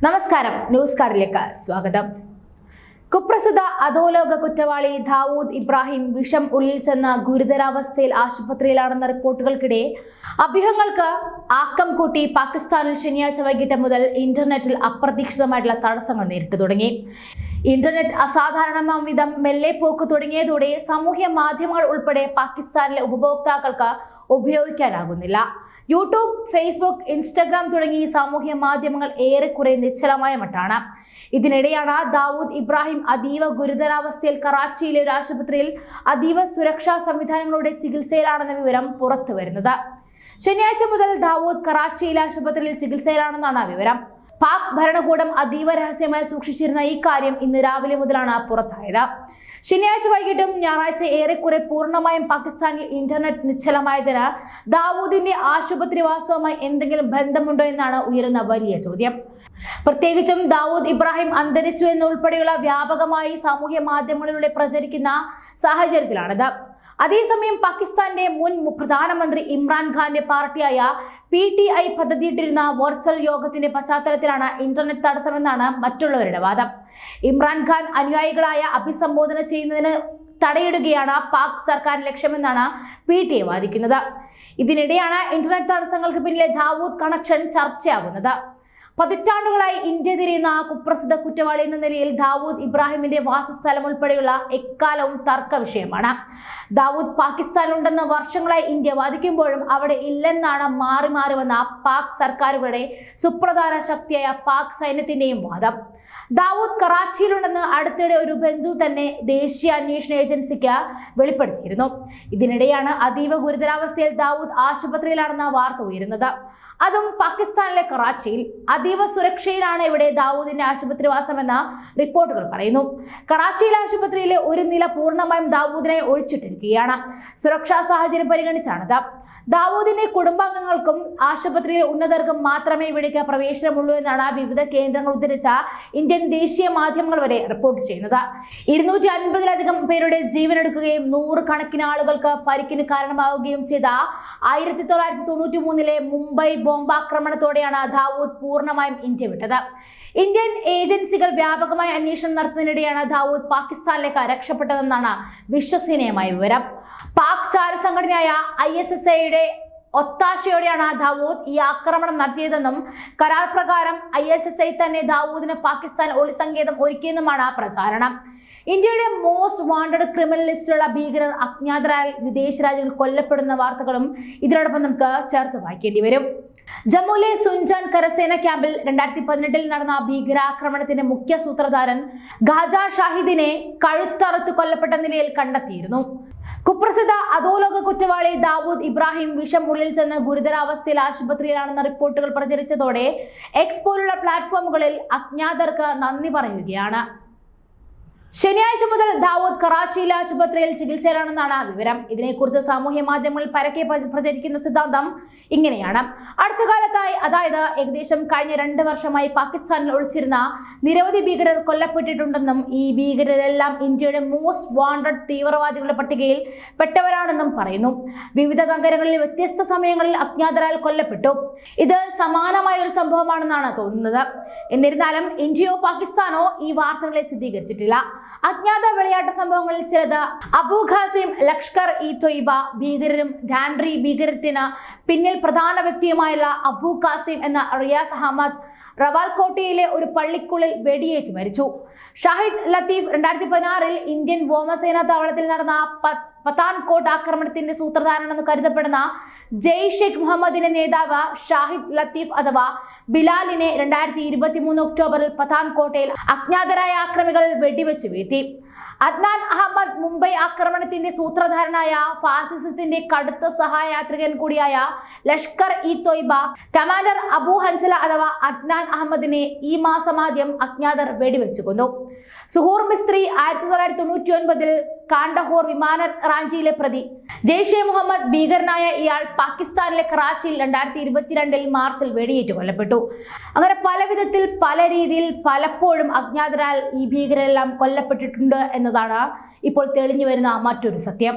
നമസ്കാരം, ന്യൂസ് കാർഡിലേക്ക് സ്വാഗതം. കുപ്രസിദ്ധ അധോലോക കുറ്റവാളി ദാവൂദ് ഇബ്രാഹിം വിഷം ഉള്ളിൽ ചെന്ന ഗുരുതരാവസ്ഥയിൽ ആശുപത്രിയിലാണെന്ന റിപ്പോർട്ടുകൾക്കിടെ അഭ്യൂഹങ്ങൾക്ക് ആക്കം കൂട്ടി പാകിസ്ഥാനിൽ ശനിയാഴ്ച വൈകിട്ട് മുതൽ ഇന്റർനെറ്റിൽ അപ്രതീക്ഷിതമായിട്ടുള്ള തടസ്സങ്ങൾ നേരിട്ടു തുടങ്ങി. ഇന്റർനെറ്റ് അസാധാരണമാം വിധം മെല്ലെ പോക്ക് തുടങ്ങിയതോടെ സാമൂഹ്യ മാധ്യമങ്ങൾ ഉൾപ്പെടെ പാകിസ്ഥാനിലെ ഉപഭോക്താക്കൾക്ക് ഉപയോഗിക്കാനാകുന്നില്ല. യൂട്യൂബ്, ഫേസ്ബുക്ക്, ഇൻസ്റ്റഗ്രാം തുടങ്ങി സാമൂഹ്യ മാധ്യമങ്ങൾ ഏറെക്കുറെ നിശ്ചലമായ മട്ടാണ്. ഇതിനിടെയാണ് ദാവൂദ് ഇബ്രാഹിം അതീവ ഗുരുതരാവസ്ഥയിൽ കറാച്ചിയിലെ ഒരു ആശുപത്രിയിൽ അതീവ സുരക്ഷാ സംവിധാനങ്ങളുടെ ചികിത്സയിലാണെന്ന വിവരം പുറത്തു വരുന്നത്. ശനിയാഴ്ച മുതൽ ദാവൂദ് കറാച്ചിയിലെ ആശുപത്രിയിൽ ചികിത്സയിലാണെന്നാണ് വിവരം. പാക് ഭരണകൂടം അതീവ രഹസ്യമായി സൂക്ഷിച്ചിരുന്ന ഈ കാര്യം ഇന്ന് രാവിലെ മുതലാണ് പുറത്തായത്. ശനിയാഴ്ച വൈകിട്ടും ഞായറാഴ്ച ഏറെക്കുറെ പൂർണ്ണമായും പാകിസ്ഥാനിൽ ഇന്റർനെറ്റ് നിശ്ചലമായതിന് ദാവൂദിന്റെ ആശുപത്രിവാസവുമായി എന്തെങ്കിലും ബന്ധമുണ്ടോ എന്നാണ് ഉയരുന്ന വലിയ ചോദ്യം. പ്രത്യേകിച്ചും ദാവൂദ് ഇബ്രാഹിം അന്തരിച്ചു എന്നുൾപ്പെടെയുള്ള വ്യാപകമായി സാമൂഹ്യ മാധ്യമങ്ങളിലൂടെ പ്രചരിക്കുന്ന സാഹചര്യത്തിലാണിത്. അതേസമയം പാകിസ്ഥാന്റെ മുൻ പ്രധാനമന്ത്രി ഇമ്രാൻഖാന്റെ പാർട്ടിയായ PTI പദ്ധതിയിട്ടിരുന്ന വെർച്വൽ യോഗത്തിന്റെ പശ്ചാത്തലത്തിലാണ് ഇന്റർനെറ്റ് തടസ്സമെന്നാണ് മറ്റുള്ളവരുടെ വാദം. ഇമ്രാൻഖാൻ അനുയായികളായ അഭിസംബോധന ചെയ്യുന്നതിന് തടയിടുകയാണ് പാക് സർക്കാർ ലക്ഷ്യമെന്നാണ് PTI വാദിക്കുന്നത്. ഇതിനിടെയാണ് ഇന്റർനെറ്റ് തടസ്സങ്ങൾക്ക് പിന്നിലെ ദാവൂദ് കണക്ഷൻ ചർച്ചയാകുന്നത്. പതിറ്റാണ്ടുകളായി ഇന്ത്യ തിരിയുന്ന കുപ്രസിദ്ധ കുറ്റവാളി എന്ന നിലയിൽ ദാവൂദ് ഇബ്രാഹിമിന്റെ വാസസ്ഥലം ഉൾപ്പെടെയുള്ള എക്കാലവും തർക്ക വിഷയമാണ്. ദാവൂദ് പാകിസ്ഥാനിലുണ്ടെന്ന് വർഷങ്ങളായി ഇന്ത്യ വാദിക്കുമ്പോഴും അവിടെ ഇല്ലെന്നാണ് മാറി മാറി വന്ന പാക് സർക്കാരുകളുടെ സുപ്രധാന ശക്തിയായ പാക് സൈന്യത്തിന്റെയും വാദം. ദാവൂദ് കറാച്ചിയിലുണ്ടെന്ന് അടുത്തിടെ ഒരു ബന്ധു തന്നെ ദേശീയ അന്വേഷണ ഏജൻസിക്ക് വെളിപ്പെടുത്തിയിരുന്നു. ഇതിനിടെയാണ് അതീവ ഗുരുതരാവസ്ഥയിൽ ദാവൂദ് ആശുപത്രിയിലാണെന്ന വാർത്ത ഉയരുന്നത്. അതും പാകിസ്ഥാനിലെ കറാച്ചിയിൽ. അതീവ സുരക്ഷയിലാണ് ഇവിടെ ദാവൂദിന്റെ ആശുപത്രിവാസമെന്ന റിപ്പോർട്ടുകൾ പറയുന്നു. കറാച്ചിയിലെ ആശുപത്രിയിലെ ഒരു നില പൂർണ്ണമായും ദാവൂദിനായി ഒഴിച്ചിട്ടിരിക്കുകയാണ്. സുരക്ഷാ സാഹചര്യം പരിഗണിച്ചാണിത്. ദാവൂദിന്റെ കുടുംബാംഗങ്ങൾക്കും ആശുപത്രിയിലെ ഉന്നതർക്കും മാത്രമേ ഇവിടേക്ക് പ്രവേശനമുള്ളൂ എന്നാണ് വിവിധ കേന്ദ്രങ്ങൾ ഉദ്ധരിച്ച ഇന്ത്യൻ ദേശീയ മാധ്യമങ്ങൾ വരെ റിപ്പോർട്ട് ചെയ്യുന്നത്. 250-ലധികം പേരുടെ ജീവനെടുക്കുകയും 100 കണക്കിന് ആളുകൾക്ക് പരിക്കിന് കാരണമാവുകയും ചെയ്ത 1993-ലെ മുംബൈ ബോംബാക്രമണത്തോടെയാണ് ദാവൂദ് പൂർണ്ണമായും ഇന്ത്യ വിട്ടത്. ഇന്ത്യൻ ഏജൻസികൾ വ്യാപകമായ അന്വേഷണം നടത്തുന്നതിനിടെയാണ് ദാവൂദ് പാകിസ്ഥാനിലേക്ക് രക്ഷപ്പെട്ടതെന്നാണ് വിശ്വസനീയമായ വിവരം. പാക് ചാര സംഘടനയായ ISIS-യുടെ ഒത്താശയോടെയാണ് ദാവൂദ് ഈ ആക്രമണം നടത്തിയതെന്നും കരാർ പ്രകാരം ISIS തന്നെ ദാവൂദിന് പാകിസ്ഥാൻ ഒളിസങ്കേതം ഒരുക്കിയെന്നുമാണ് പ്രചാരണം. ഇന്ത്യയുടെ മോസ്റ്റ് വാണ്ടഡ് ക്രിമിനൽ ലിസ്റ്റിലുള്ള ഭീകരർ അജ്ഞാതരായ വിദേശ രാജ്യങ്ങൾ കൊല്ലപ്പെടുന്ന വാർത്തകളും ഇതിനോടൊപ്പം നമുക്ക് ചേർത്ത് വായിക്കേണ്ടി വരും. ജമ്മുവിലെ സുൻജാൻ കരസേന ക്യാമ്പിൽ 2018-ൽ നടന്ന ഭീകരാക്രമണത്തിന്റെ മുഖ്യ സൂത്രധാരൻ ഖാജ ഷാഹിദിനെ കഴുത്തറുത്ത് കൊല്ലപ്പെട്ട നിലയിൽ കണ്ടെത്തിയിരുന്നു. കുപ്രസിദ്ധ അധോലോക കുറ്റവാളി ദാവൂദ് ഇബ്രാഹിം വിഷം ഉള്ളിൽ ചെന്ന് ഗുരുതരാവസ്ഥയിൽ ആശുപത്രിയിലാണെന്ന റിപ്പോർട്ടുകൾ പ്രചരിച്ചതോടെ എക്സ് പോലുള്ള പ്ലാറ്റ്ഫോമുകളിൽ അജ്ഞാതർക്ക് നന്ദി പറയുകയാണ്. ശനിയാഴ്ച മുതൽ ദാവൂദ് കറാച്ചിയിലെ ആശുപത്രിയിൽ ചികിത്സയിലാണെന്നാണ് വിവരം. ഇതിനെക്കുറിച്ച് സാമൂഹ്യ മാധ്യമങ്ങളിൽ പരക്കെ പ്രചരിക്കുന്ന സിദ്ധാന്തം ഇങ്ങനെയാണ്. അടുത്ത കാലത്തായി, അതായത് ഏകദേശം കഴിഞ്ഞ 2 വർഷമായി പാകിസ്ഥാനിൽ ഒളിച്ചിരുന്ന നിരവധി ഭീകരർ കൊല്ലപ്പെട്ടിട്ടുണ്ടെന്നും ഈ ഭീകരരെല്ലാം ഇന്ത്യയുടെ മോസ്റ്റ് വാണ്ടഡ് തീവ്രവാദികളുടെ പട്ടികയിൽ പെട്ടവരാണെന്നും പറയുന്നു. വിവിധ നഗരങ്ങളിൽ വ്യത്യസ്ത സമയങ്ങളിൽ അജ്ഞാതരാൽ കൊല്ലപ്പെട്ടു. ഇത് സമാനമായ ഒരു സംഭവമാണെന്നാണ് തോന്നുന്നത്. എന്നിരുന്നാലും ഇന്ത്യയോ പാകിസ്ഥാനോ ഈ വാർത്തകളെ സ്ഥിരീകരിച്ചിട്ടില്ല. അജ്ഞാത വിളയാട്ട സംഭവങ്ങളിൽ ചിലത് അബു ഖാസിം, ലഷ്കർ-ഇ-തൊയ്ബ ഭീകരരും ഡാൻഡ്രി ഭീകരത്തിന് പിന്നിൽ പ്രധാന വ്യക്തിയുമായുള്ള അബു ഖാസിം എന്ന റിയാസ് അഹമ്മദ് റവാൽകോട്ടയിലെ ഒരു പള്ളിക്കുള്ളിൽ വെടിയേറ്റ് മരിച്ചു. ഷാഹിദ് ലത്തീഫ് 2016-ൽ ഇന്ത്യൻ വ്യോമസേനാ താവളത്തിൽ നടന്ന പത്താൻകോട്ട് ആക്രമണത്തിന്റെ സൂത്രധാരനെന്ന് കരുതപ്പെടുന്ന ജെയ്ഷെ മുഹമ്മദിന്റെ നേതാവ് ഷാഹിദ് ലത്തീഫ് അഥവാ ബിലാലിനെ 2023 ഒക്ടോബറിൽ പത്താൻകോട്ടയിൽ അജ്ഞാതരായ ആക്രമികൾ വെടിവെച്ച് വീഴ്ത്തി. അദ്നാൻ അഹമ്മദ് മുംബൈ ആക്രമണത്തിന്റെ സൂത്രധാരനായ ഫാസിസത്തിന്റെ കടുത്ത സഹായാത്രികൻ കൂടിയായ ലഷ്കർ-ഇ-തൊയ്ബ കമാൻഡർ അബു ഹൻസല അഥവാ അദ്നാൻ അഹമ്മദിനെ ഈ മാസം ആദ്യം അജ്ഞാതർ വെടിവെച്ചു കൊന്നു. സുഹൂർ മിസ്ത്രി 1999-ൽ കാണ്ടഹോർ വിമാന റാഞ്ചിയിലെ പ്രതി. ജെയ്ഷെ മുഹമ്മദ് ഭീകരനായ ഇയാൾ പാകിസ്ഥാനിലെ കറാച്ചിയിൽ 2022-ൽ മാർച്ചിൽ വെടിയേറ്റ് കൊല്ലപ്പെട്ടു. അങ്ങനെ പല വിധത്തിൽ പല രീതിയിൽ പലപ്പോഴും അജ്ഞാതരാൽ ഈ ഭീകരെല്ലാം കൊല്ലപ്പെട്ടിട്ടുണ്ട് എന്നതാണ് ഇപ്പോൾ തെളിഞ്ഞു വരുന്ന മറ്റൊരു സത്യം.